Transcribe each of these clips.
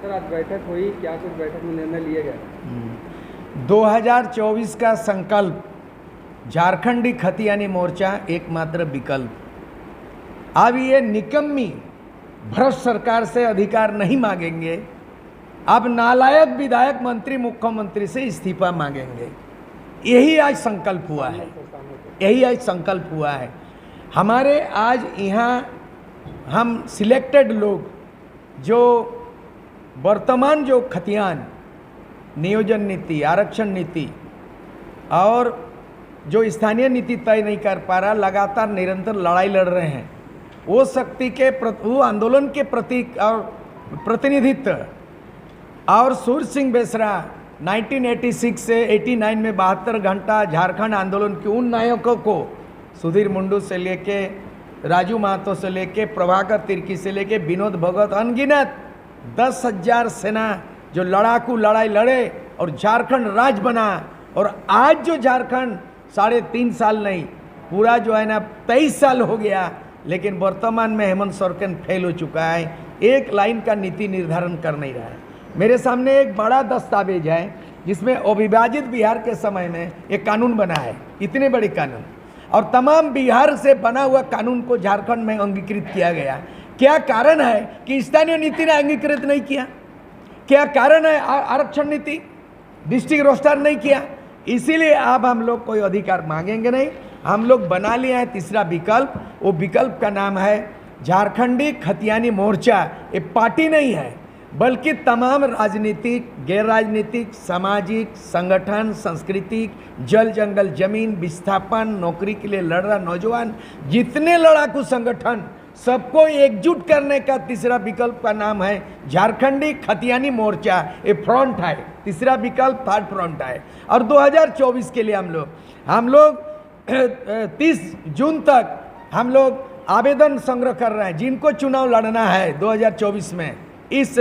Sir आज बैठक हुई, क्या कुछ बैठक में निर्णय लिए गए? 2024 का संकल्प झारखंडी खतियानी मोर्चा एकमात्र विकल्प। अब ये निकम्मी भ्रष्ट सरकार से अधिकार नहीं मांगेंगे, अब नालायक विधायक मंत्री मुख्यमंत्री से इस्तीफा मांगेंगे। यही आज संकल्प हुआ है, यही आज संकल्प हुआ है। हमारे आज यहाँ हम सिलेक्टेड लोग जो वर्तमान जो खतियान नियोजन नीति, आरक्षण नीति और जो स्थानीय नीति तय नहीं कर पा रहा, लगातार निरंतर लड़ाई लड़ रहे हैं, वो शक्ति के वो आंदोलन के प्रतीक और प्रतिनिधित्व और सूर्य सिंह बेसरा 1986 से 89 में 72 घंटा झारखंड आंदोलन के उन नायकों को, सुधीर मुंडू से लेके राजू महतो से लेके प्रभाकर तिर्की से लेके विनोद भगत, अनगिनत 10,000 सेना जो लड़ाकू लड़ाई लड़े और झारखंड राज्य बना। और आज जो झारखंड 3.5 साल नहीं, पूरा जो है ना 23 साल हो गया, लेकिन वर्तमान में हेमंत सोरेन फेल हो चुका है, एक लाइन का नीति निर्धारण कर नहीं रहा है। मेरे सामने एक बड़ा दस्तावेज है जिसमें अविभाजित बिहार के समय में एक कानून बना है, इतने बड़े कानून, और तमाम बिहार से बना हुआ कानून को झारखंड में अंगीकृत किया गया। क्या कारण है कि स्थानीय नीति ने अंगीकृत नहीं किया? क्या कारण है आरक्षण नीति, डिस्ट्रिक्ट रोस्टर नहीं किया? इसीलिए अब हम लोग कोई अधिकार मांगेंगे नहीं। हम लोग बना लिए हैं तीसरा विकल्प, वो विकल्प का नाम है झारखंडी खतियानी मोर्चा। ये पार्टी नहीं है, बल्कि तमाम राजनीतिक, गैर राजनीतिक, सामाजिक संगठन, सांस्कृतिक, जल जंगल जमीन, विस्थापन, नौकरी के लिए लड़ रहा नौजवान, जितने लड़ाकू संगठन, सबको एकजुट करने का तीसरा विकल्प का नाम है झारखंडी खतियानी मोर्चा। ये फ्रंट है, तीसरा विकल्प थर्ड फ्रंट है। और 2024 के लिए हम लोग 30 जून तक हम लोग आवेदन संग्रह कर रहे हैं। जिनको चुनाव लड़ना है 2024 में, इस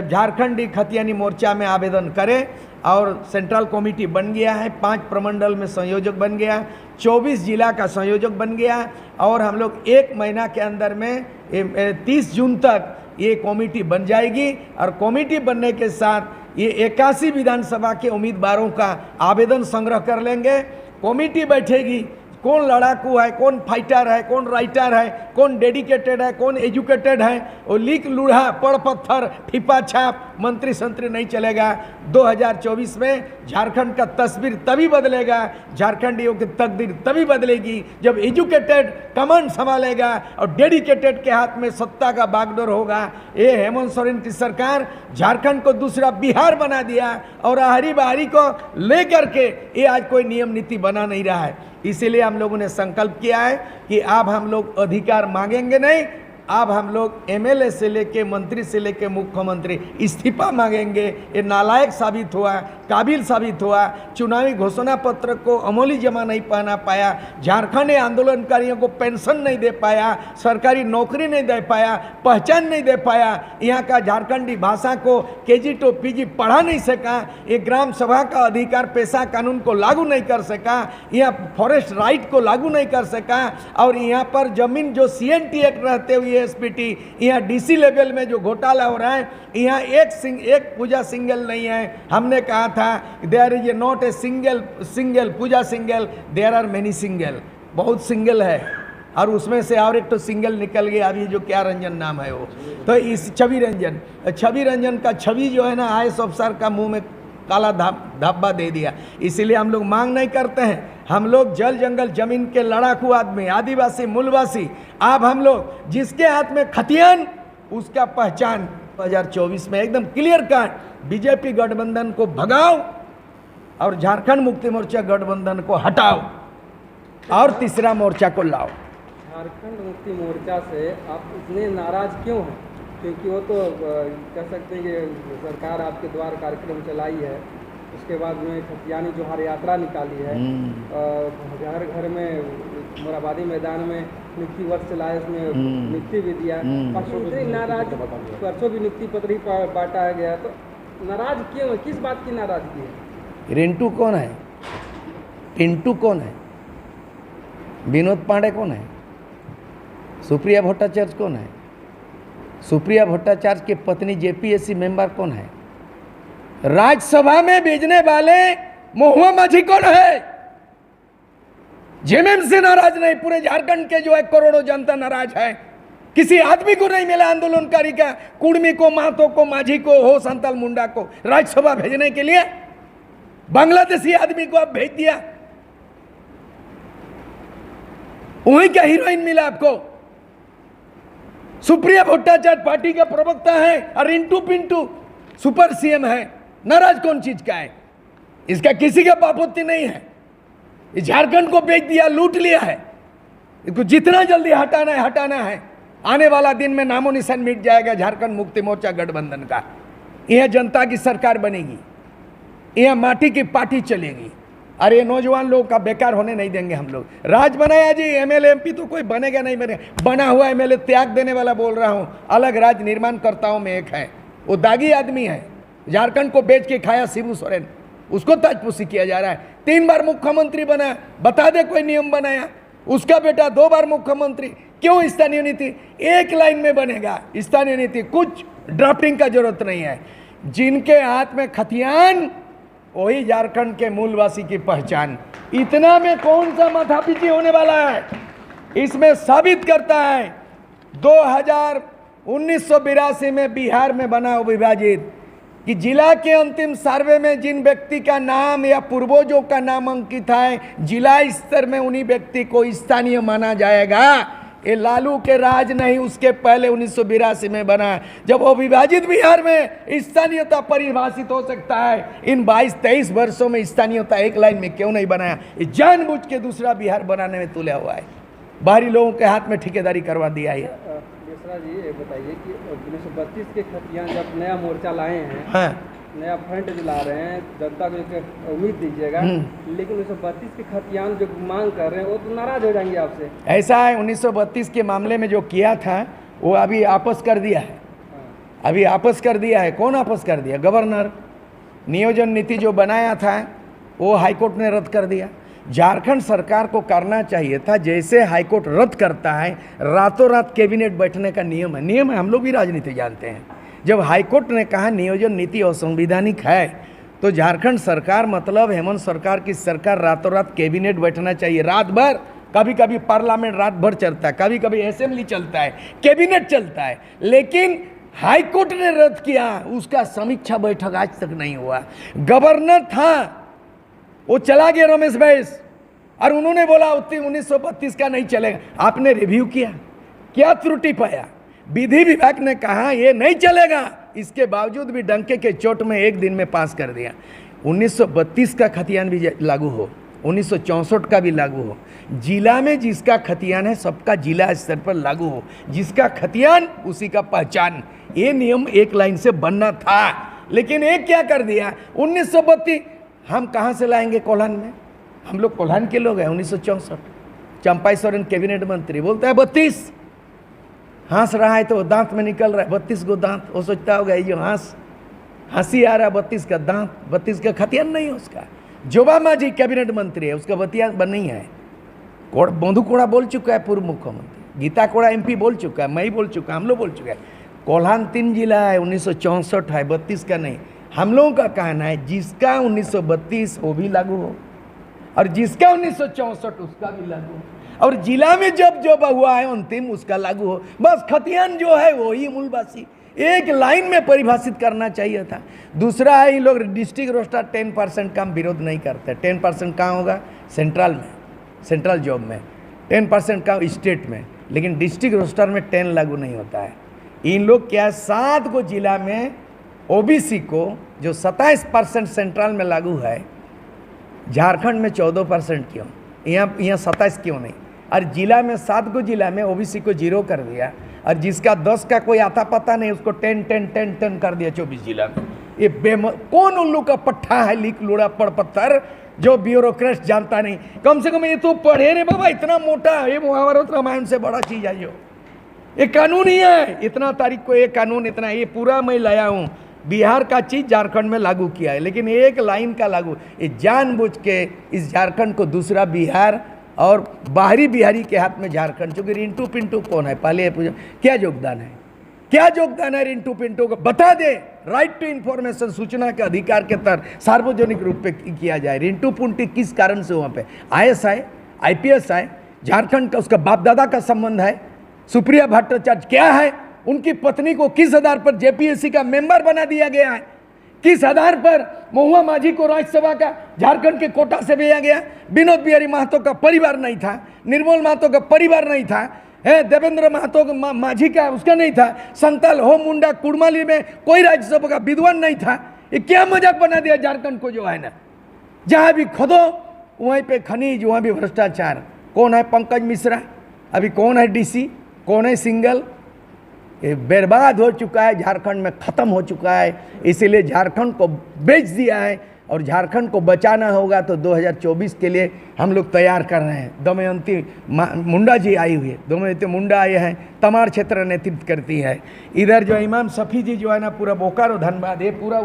झारखंडी खतियानी मोर्चा में आवेदन करें। और सेंट्रल कमेटी बन गया है, 5 प्रमंडल में संयोजक बन गया, 24 जिला का संयोजक बन गया। और हम लोग 1 महीना के अंदर में 30 जून तक ये कमेटी बन जाएगी। और कमेटी बनने के साथ ये 81 विधानसभा के उम्मीदवारों का आवेदन संग्रह कर लेंगे। कमेटी बैठेगी, कौन लड़ाकू है, कौन फाइटर है, कौन राइटर है, कौन डेडिकेटेड है, कौन एजुकेटेड है, वो लीक लूढ़ा पड़ पत्थर ठिपा छाप मंत्री संतरी नहीं चलेगा। 2024 में झारखंड का तस्वीर तभी बदलेगा, झारखंडियों की तकदीर तभी बदलेगी जब एजुकेटेड कमांड संभालेगा और डेडिकेटेड के हाथ में सत्ता का बागडोर होगा। ये हेमंत सोरेन की सरकार झारखंड को दूसरा बिहार बना दिया और आहरी बहारी को लेकर के ये आज कोई नियम नीति बना नहीं रहा है। इसीलिए हम लोगों ने संकल्प किया है कि अब हम लोग अधिकार मांगेंगे नहीं, अब हम लोग एमएलए से लेके मंत्री से लेके मुख्यमंत्री इस्तीफा मांगेंगे। ये नालायक साबित हुआ, काबिल साबित हुआ, चुनावी घोषणा पत्र को अमली जमा नहीं पहना पाया, झारखंड आंदोलनकारियों को पेंशन नहीं दे पाया, सरकारी नौकरी नहीं दे पाया, पहचान नहीं दे पाया, यहाँ का झारखंडी भाषा को KG to PG पढ़ा नहीं सका, ये ग्राम सभा का अधिकार पेशा कानून को लागू नहीं कर सका, यहाँ फॉरेस्ट राइट को लागू नहीं कर सका। और यहाँ पर जमीन जो CNT एक्ट रहते हुए SPT, यहाँ DC लेवल में जो घोटाला हो रहा है, यहाँ एक पूजा सिंगल नहीं है। हमने कहा था there is not a single puja single, there are many single, बहुत सिंगल है। और उसमें से और एक तो सिंगल निकल गया, अभी जो क्या रंजन नाम है वो, तो इस छवि रंजन का छवि जो है ना IAS अफसर का मुंह में काला धब्बा दे दिया। इसीलिए हम लोग मांग नहीं करते हैं। हम लोग जल जंगल जमीन के लड़ाकू आदमी, आदिवासी मूलवासी, अब हम लोग जिसके हाथ में खतियान, उसका पहचान 2024 में एकदम क्लियर कट, बीजेपी गठबंधन को भगाओ और झारखंड मुक्ति मोर्चा गठबंधन को हटाओ और तीसरा मोर्चा को लाओ। झारखंड मुक्ति मोर्चा से आप इतने नाराज क्यों हैं? क्योंकि वो तो कह सकते हैं कि सरकार आपके द्वारा कार्यक्रम चलाई है, उसके बाद में खतियानी जोहार यात्रा निकाली है, घर घर में मोराबादी मैदान में नियुक्ति वर्ष चलाया, उसमें नियुक्ति भी दिया, नाराज, परसों भी नियुक्ति पत्र ही बांटा गया। तो नाराज क्यों है, किस बात की नाराजगी है? रिंटू कौन है, पिंटू कौन है, विनोद पांडे कौन है, सुप्रिया भट्टाचार्य कौन है, सुप्रिया भट्टाचार्य की पत्नी जेपीएससी मेंबर कौन है? राज्यसभा में भेजने वाले महुआ माझी कौन है? जेएमएम नाराज नहीं, पूरे झारखंड के जो है करोड़ों जनता नाराज है। किसी आदमी को नहीं मिला आंदोलनकारी का, कुर्मी को, महतो को, माझी को, हो संताल मुंडा को राज्यसभा भेजने के लिए। बांग्लादेशी आदमी को आप भेज दिया, वहीं क्या हीरोइन मिला आपको? सुप्रिया भट्टाचार्य पार्टी का प्रवक्ता है और इंटू पिंटू सुपर सीएम है, नाराज कौन चीज का है? इसका किसी का पापोत्ति नहीं है। झारखंड को बेच दिया, लूट लिया है, इसको जितना जल्दी हटाना है हटाना है। आने वाला दिन में नामो निशान मिट जाएगा झारखंड मुक्ति मोर्चा गठबंधन का। यह जनता की सरकार बनेगी, यह माटी की पार्टी चलेगी। अरे नौजवान लोग का बेकार होने नहीं देंगे हम लोग। राज बनाया जी, एमएलए एमपी तो कोई बनेगा नहीं, बनेगा बना हुआ एमएलए त्याग देने वाला बोल रहा हूं। अलग राज निर्माण करताओं में एक है, वो दागी आदमी है, झारखंड को बेच के खाया शिबू सोरेन, उसको ताजपोशी किया जा रहा है। 3 बार मुख्यमंत्री बना, बता दे कोई नियम बनाया? उसका बेटा 2 बार मुख्यमंत्री। क्यों स्थानीय नीति? एक लाइन में बनेगा स्थानीय नीति, कुछ ड्राफ्टिंग का जरूरत नहीं है। जिनके हाथ में खतियान वही झारखंड के मूलवासी की पहचान। इतना में कौन सा माथापीची होने वाला है? इसमें साबित करता है 1982 में बिहार में बना विभाजित कि जिला के अंतिम सर्वे में जिन व्यक्ति का नाम या पूर्वजों का नाम अंकित है, जिला स्तर में उन्हीं व्यक्ति को स्थानीय माना जाएगा। ये लालू के राज नहीं, उसके पहले 1982 में बना, जब वो विभाजित बिहार में स्थानीयता परिभाषित हो सकता है। इन 22-23 वर्षों में स्थानीयता एक लाइन में क्यों नहीं बनाया? ये जानबूझ के दूसरा बिहार बनाने में तुला हुआ है, बाहरी लोगों के हाथ में ठेकेदारी करवा दिया है। मिश्रा जी ये बताइए कि 1932 के खतियान जब नया मोर्चा लाए हैं, हाँ, नया फ्रंट जो ला रहे हैं, जनता को एक उम्मीद दीजिएगा, लेकिन 1932 के खतियान जो मांग कर रहे हैं वो तो नाराज हो जाएंगे आपसे। ऐसा है, 1932 के मामले में जो किया था वो अभी आपस कर दिया है। अभी आपस कर दिया है। कौन आपस कर दिया? गवर्नर। नियोजन नीति जो बनाया था वो हाईकोर्ट ने रद्द कर दिया। झारखंड सरकार को करना चाहिए था जैसे हाईकोर्ट रद्द करता है, रातों रात कैबिनेट बैठने का नियम है। नियम है, हम लोग भी राजनीति जानते हैं। जब हाईकोर्ट ने कहा नियोजन नीति असंवैधानिक है, तो झारखंड सरकार मतलब हेमंत सरकार की सरकार रातों रात कैबिनेट बैठना चाहिए। रात भर, कभी कभी पार्लियामेंट रात भर चलता है, कभी कभी असेंबली चलता है, कैबिनेट चलता है, लेकिन हाईकोर्ट ने रद्द किया। उसका समीक्षा बैठक आज तक नहीं हुआ। गवर्नर था, वो चला गया रमेश बैस, और उन्होंने बोला 1932 का नहीं चलेगा। आपने रिव्यू किया, क्या त्रुटि पाया? विधि विभाग ने कहा ये नहीं चलेगा, इसके बावजूद भी डंके के चोट में एक दिन में पास कर दिया। 1932 का खतियान भी लागू हो, 1964 का भी लागू हो। जिला में जिसका खतियान है सबका जिला स्तर पर लागू हो, जिसका खतियान उसी का पहचान। ये नियम एक लाइन से बनना था, लेकिन एक क्या कर दिया? 1932 हम कहाँ से लाएंगे? कोल्हान में। हम लोग कोल्हान के लोग हैं। 1964 चंपाई सोरेन कैबिनेट मंत्री बोलता है 32, हंस रहा है तो दांत में निकल रहा है 32 को दांत। वो सोचता होगा ये जो हंसी आ रहा है 32 का दांत, 32 का खतियान नहीं है उसका। जोबा माझी कैबिनेट मंत्री है, उसका बतिया नहीं है। बंधु कोड़ा बोल चुका है पूर्व मुख्यमंत्री, गीता कोड़ा एमपी बोल चुका है, मैं ही बोल चुका, हम लोग बोल चुके हैं। कोल्हान 3 जिला है, 1964 है, 32 का नहीं। हम लोगों का कहना है जिसका 1932 वो भी लागू हो, और जिसका 1964 उसका भी लागू हो, और जिला में जब जो हुआ है अंतिम उसका लागू हो। बस खतियान जो है वही मूलवासी एक लाइन में परिभाषित करना चाहिए था। दूसरा है, ये लोग डिस्ट्रिक्ट रोस्टर 10% का विरोध नहीं करते। 10% कहाँ होगा? सेंट्रल में, सेंट्रल जॉब में। 10% का स्टेट में, लेकिन डिस्ट्रिक्ट रोस्टर में 10 लागू नहीं होता है। इन लोग क्या 7 को जिला में ओबीसी को जो 27% सेंट्रल में लागू है, झारखंड में 14% क्यों? यहाँ 27 क्यों नहीं? और जिला में 7 को जिला में ओबीसी को 0 कर दिया, और जिसका 10 का कोई आता पता नहीं उसको 10 कर दिया 24 जिला में। ये कौन उल्लू का पट्टा है, लीक लूड़ा पड़ पत्थर, जो ब्यूरोक्रेट जानता नहीं। कम से कम ये तो पढ़े रे बाबा, इतना मोटा ये महाभारत रामायण से बड़ा चीज है। जो ये कानून ही है, इतना तारीख को ये कानून, इतना ये पूरा मैं लाया हूँ। बिहार का चीज झारखंड में लागू किया है, लेकिन एक लाइन का लागू। ये जानबूझ के इस झारखंड को दूसरा बिहार और बाहरी बिहारी के हाथ में झारखंड, चूंकि रिंटू पिंटू कौन है? पहले पूछो क्या योगदान है, क्या योगदान है रिंटू पिंटू को, बता दे। राइट टू इंफॉर्मेशन, सूचना के अधिकार के तहत सार्वजनिक रूप पे किया जाए। रिंटू पिंटू किस कारण से वहाँ पे IAS आए, IPS आए, झारखंड का उसका बाप दादा का संबंध है। सुप्रिया भट्टाचार्य क्या है, उनकी पत्नी को किस आधार पर JPSC का मेंबर बना दिया गया है, किस आधार पर महुआ माझी को राज्यसभा का झारखंड के कोटा से भेजा गया। विनोद बिहारी महतो का परिवार नहीं था, निर्मल महतो का परिवार नहीं था, देवेंद्र महतो माझी का उसका नहीं था, संताल हो मुंडा कुड़माली में कोई राज्यसभा का विद्वान नहीं था। ये क्या मजाक बना दिया झारखंड को जो है ना, जहाँ भी खोदो वहीं पे खनिज, वहाँ भी भ्रष्टाचार। कौन है पंकज मिश्रा, अभी कौन है DC, कौन है सिंगल। ये बर्बाद हो चुका है, झारखंड में ख़त्म हो चुका है। इसीलिए झारखंड को बेच दिया है और झारखंड को बचाना होगा तो 2024 के लिए हम लोग तैयार कर रहे हैं। दमयंती मुंडा जी आई हुई है, दमयंती मुंडा आए हैं, तमाड़ क्षेत्र नेतृत्व करती है। इधर जो इमाम सफ़ी जी जो है ना, पूरा बोकारो धनबाद, ये पूरा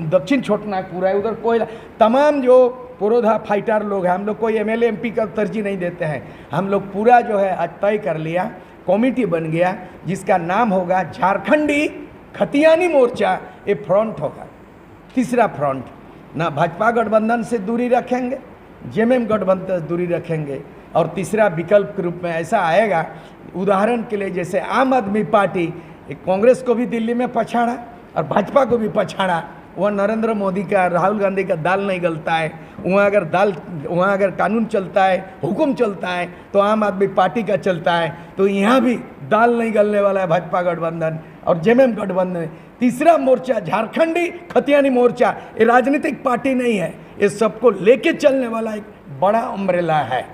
दक्षिण छोटनागपुर है, उधर कोयला, तमाम जो पुरोधा फाइटर लोग हैं, हम लोग कोई MLA MP का तरजीह नहीं देते हैं। हम लोग पूरा जो है आज तय कर लिया, कमेटी बन गया जिसका नाम होगा झारखंडी खतियानी मोर्चा। ये फ्रंट होगा, तीसरा फ्रंट। ना भाजपा गठबंधन से दूरी रखेंगे, JMM गठबंधन से दूरी रखेंगे, और तीसरा विकल्प के रूप में ऐसा आएगा, उदाहरण के लिए जैसे आम आदमी पार्टी कांग्रेस को भी दिल्ली में पछाड़ा और भाजपा को भी पछाड़ा। वहाँ नरेंद्र मोदी का, राहुल गांधी का दाल नहीं गलता है। वहाँ अगर कानून चलता है, हुक्म चलता है तो आम आदमी पार्टी का चलता है। तो यहाँ भी दाल नहीं गलने वाला है भाजपा गठबंधन और JMM गठबंधन। तीसरा मोर्चा झारखंडी खतियानी मोर्चा, ये राजनीतिक पार्टी नहीं है, ये सबको लेके चलने वाला एक बड़ा अम्ब्रेला है।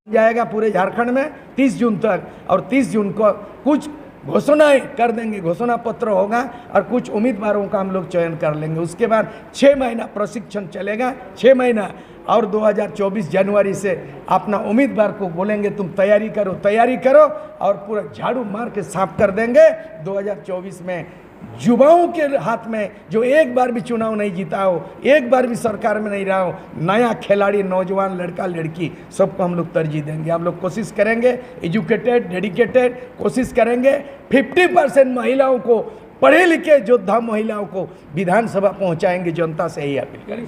जाएगा पूरे झारखंड में 30 जून तक, और 30 जून को कुछ घोषणाएं कर देंगे, घोषणा पत्र होगा और कुछ उम्मीदवारों का हम लोग चयन कर लेंगे। उसके बाद 6 महीना प्रशिक्षण चलेगा, 6 महीना, और 2024 जनवरी से अपना उम्मीदवार को बोलेंगे तुम तैयारी करो, और पूरा झाड़ू मार के साफ कर देंगे। 2024 में युवाओं के हाथ में, जो एक बार भी चुनाव नहीं जीता हो, एक बार भी सरकार में नहीं रहा हो, नया खिलाड़ी, नौजवान लड़का लड़की, सबको हम लोग तरजीह देंगे। हम लोग कोशिश करेंगे, एजुकेटेड, डेडिकेटेड कोशिश करेंगे 50% महिलाओं को, पढ़े लिखे योद्धा महिलाओं को विधानसभा पहुंचाएंगे। जनता से यही अपील करें।